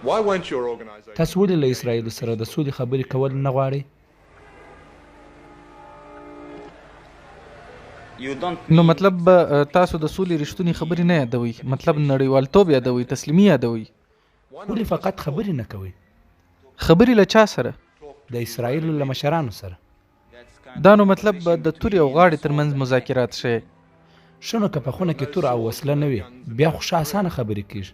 تاسو ولې له اسرائیل سره د سولې خبرې کول نه غواړئ؟ نو مطلب تاسو د سولې رښتونی خبرې نه یادوي، مطلب نړیوالتوب یادوي، تسلیمي یادوي. ولې فقط خبرې نه کوئ؟ خبرې له چا سره؟ د اسرائیل له مشرانو سره. دا نو مطلب د تورې او غاړې ترمنځ مذاکرات شي. شنو که په خونه کې تور او وسله نه وي بیا خو ښه اسانه خبرې کېږي.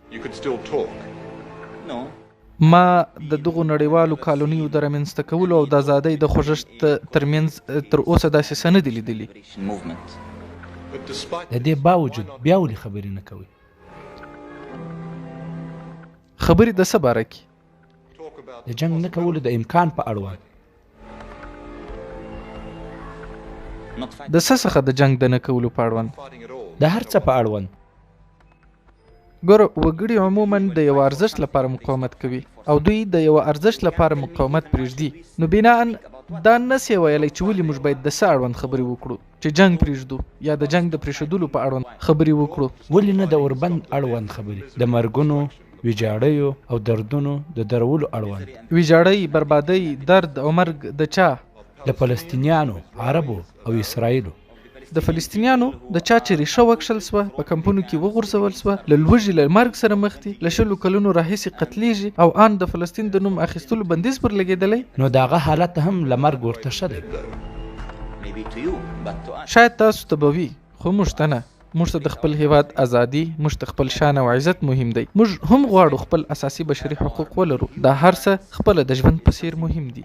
ما د دغو نړیوالو کالونیو د رامنځته کولو او د ازادۍ د خوځښت ترمنځ تر اوسه داسې څه نه دي لیدلي. د دې باوجود بیا ولې خبرې نه کوئ؟ خبرې د څه باره کې؟ د جنګ نه کولو د امکان په اړوند. د څه څخه د جنګ د نه کولو په اړوند؟ د هر څه په اړوند. ګوره وګړي عموما د یو ارزښت لپاره مقاومت کوي او دوی د یو ارزښت لپاره مقاومت پرېږدي. نو بناءً دا نسي ویلی چې ولې موږ باید د څه اړوند خبرې وکړو، چې جنګ پرېږدو یا د جنګ د پرېښودلو په اړوند خبرې وکړو. ولې نه د اوربند اړوند خبرې، د مرګونو، ویجاړیو او دردونو د درولو اړوند؟ ویجاړۍ، بربادۍ، درد او مرګ د چا؟ د فلسطینیانو، عربو او اسرائیلو. د فلسطینیانو د چا چې ریښه وکښل سوه، په کمپونو کې وغورځول سوه، له لوږې له مرګ سره مخ دي، له 100 کلونو راهیسې قتلیږي او ان د فلسطین د نوم اخیستلو بندیز پر لګېدلی. نو د هغه حالت هم له مرګ ورته ښه دی. شاید تاسو ته به وي، خو موږ ته نه. موږ ته د خپل هیواد ازادي، موږ ته خپل شان او عزت مهم دی. موږ هم غواړو خپل اساسي بشري حقوق ولرو. دا هر څه خپله د ژوند په څیر مهم دي.